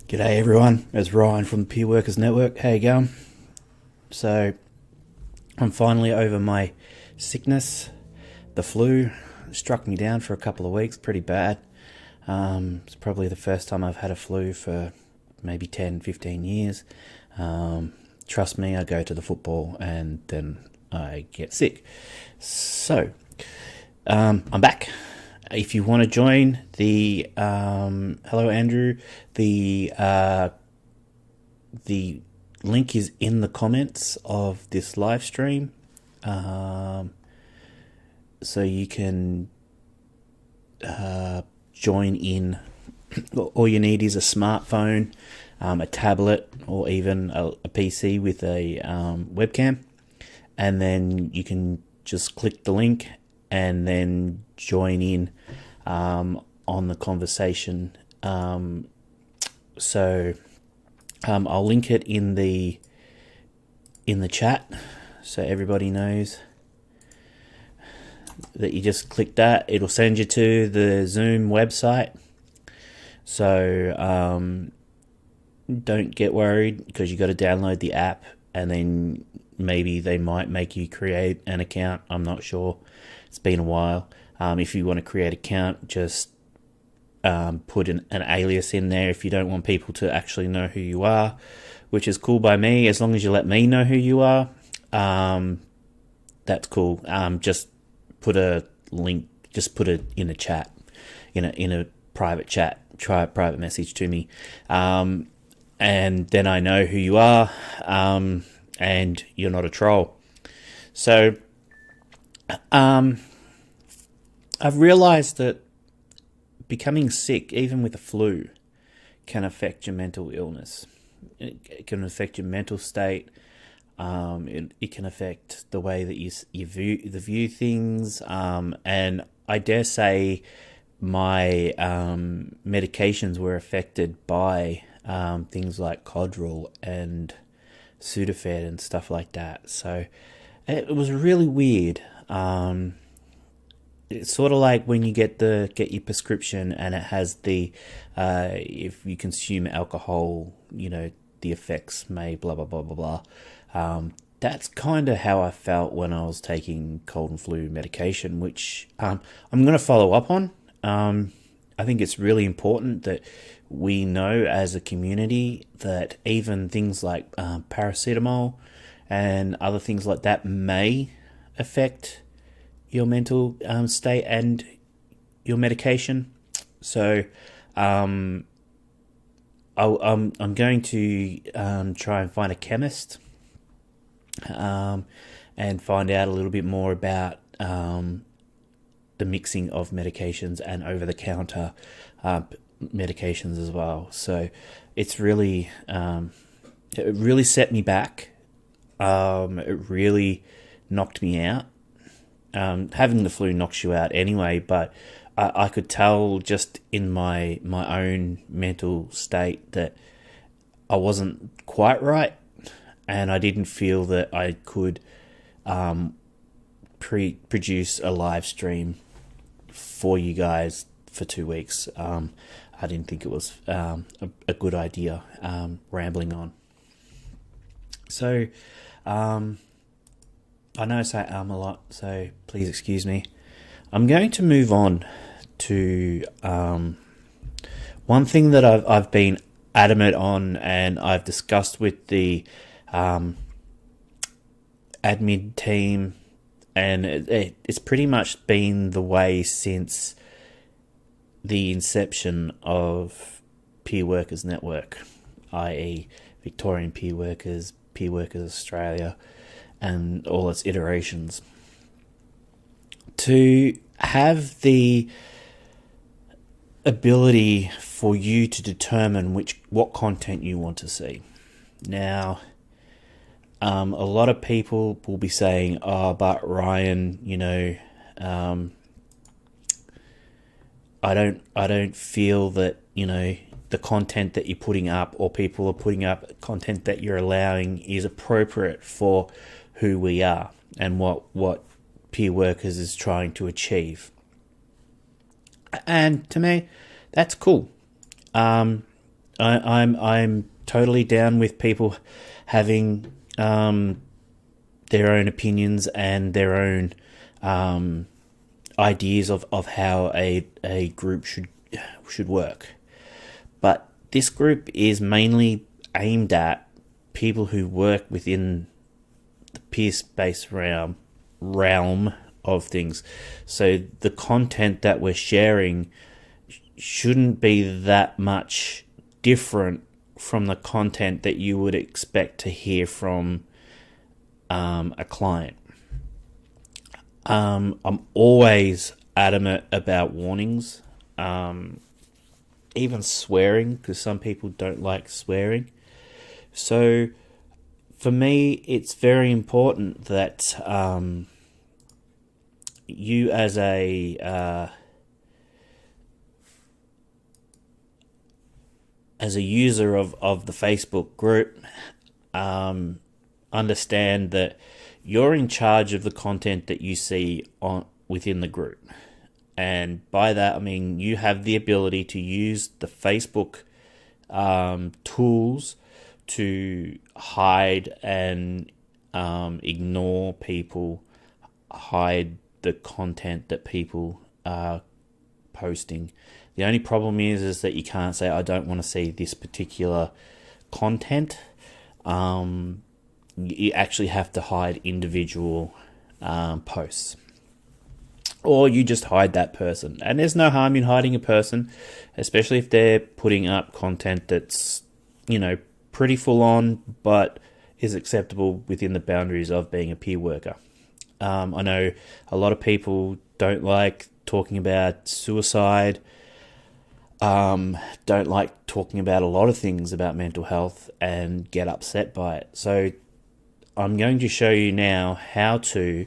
G'day everyone, it's Ryan from the Peer Workers Network. How you going? So, I'm finally over my sickness. The flu struck me down for a couple of weeks, pretty bad. It's probably the first time I've had a flu for maybe 10, 15 years. Trust me, I go to the football and then I get sick. So, I'm back. If you want to join the hello Andrew, the link is in the comments of this live stream, so you can join in. All you need is a smartphone, a tablet, or even a PC with a webcam, and then you can just click the link and then join in on the conversation. So I'll link it in the chat so everybody knows that you just click that. It'll send you to the Zoom website. So don't get worried, because you got to download the app, and then maybe they might make you create an account. I'm not sure. It's been a while. If you want to create an account, just put an alias in there if you don't want people to actually know who you are, which is cool by me. As long as you let me know who you are, that's cool. Just put a link, just put it in a chat, in a private chat, try a private message to me, and then I know who you are, and you're not a troll. So I've realized that becoming sick, even with the flu, can affect your mental illness. It can affect your mental state. It can affect the way that you view things. And I dare say my medications were affected by things like Codral and Sudafed and stuff like that. So it was really weird. It's sort of like when you get your prescription and it has the if you consume alcohol, the effects may blah blah blah blah blah. That's kind of how I felt when I was taking cold and flu medication, which I'm going to follow up on. I think it's really important that we know as a community that even things like paracetamol and other things like that may affect your mental state and your medication. So I'm going to try and find a chemist and find out a little bit more about the mixing of medications and over-the-counter medications as well. So it's really it really set me back. It really knocked me out. Having the flu knocks you out anyway, but I could tell just in my own mental state that I wasn't quite right, and I didn't feel that I could produce a live stream for you guys for 2 weeks. I didn't think it was a good idea, rambling on. So I know I say a lot, so please excuse me. I'm going to move on to one thing that I've been adamant on, and I've discussed with the admin team, and it's pretty much been the way since the inception of Peer Workers Network, i.e. Victorian Peer Workers Australia, and all its iterations, to have the ability for you to determine what content you want to see. Now, a lot of people will be saying, "Oh, but Ryan, I don't feel that the content that you're putting up, or people are putting up content that you're allowing, is appropriate for who we are and what Peer Workers is trying to achieve." And to me, that's cool. I'm totally down with people having their own opinions and their own ideas of how a group should work. But this group is mainly aimed at people who work within the peer-based realm of things. So the content that we're sharing shouldn't be that much different from the content that you would expect to hear from a client. I'm always adamant about warnings, even swearing, because some people don't like swearing. So for me, it's very important that you as a user of the Facebook group understand that you're in charge of the content that you see within the group. And by that, I mean you have the ability to use the Facebook tools to hide and ignore people, hide the content that people are posting. The only problem is that you can't say, I don't want to see this particular content. You actually have to hide individual posts. Or you just hide that person. And there's no harm in hiding a person, especially if they're putting up content that's, pretty full on, but is acceptable within the boundaries of being a peer worker. I know a lot of people don't like talking about suicide, don't like talking about a lot of things about mental health and get upset by it. So I'm going to show you now how to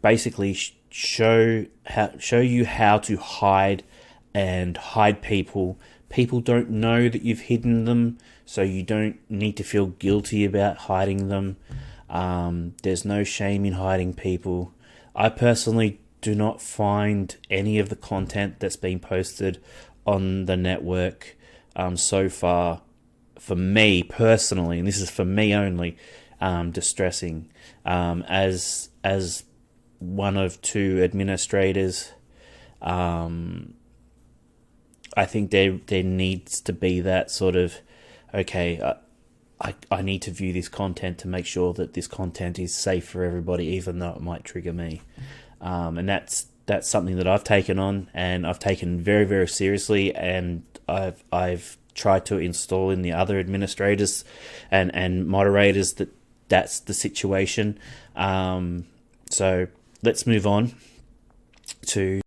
basically show you how to hide people. People don't know that you've hidden them, so you don't need to feel guilty about hiding them. There's no shame in hiding people. I personally do not find any of the content that's been posted on the network so far, for me personally, and this is for me only, distressing. As one of two administrators, I think there needs to be that sort of, okay, I need to view this content to make sure that this content is safe for everybody, even though it might trigger me. And that's something that I've taken on, and I've taken very, very seriously, and I've tried to install in the other administrators and moderators that that's the situation. So let's move on to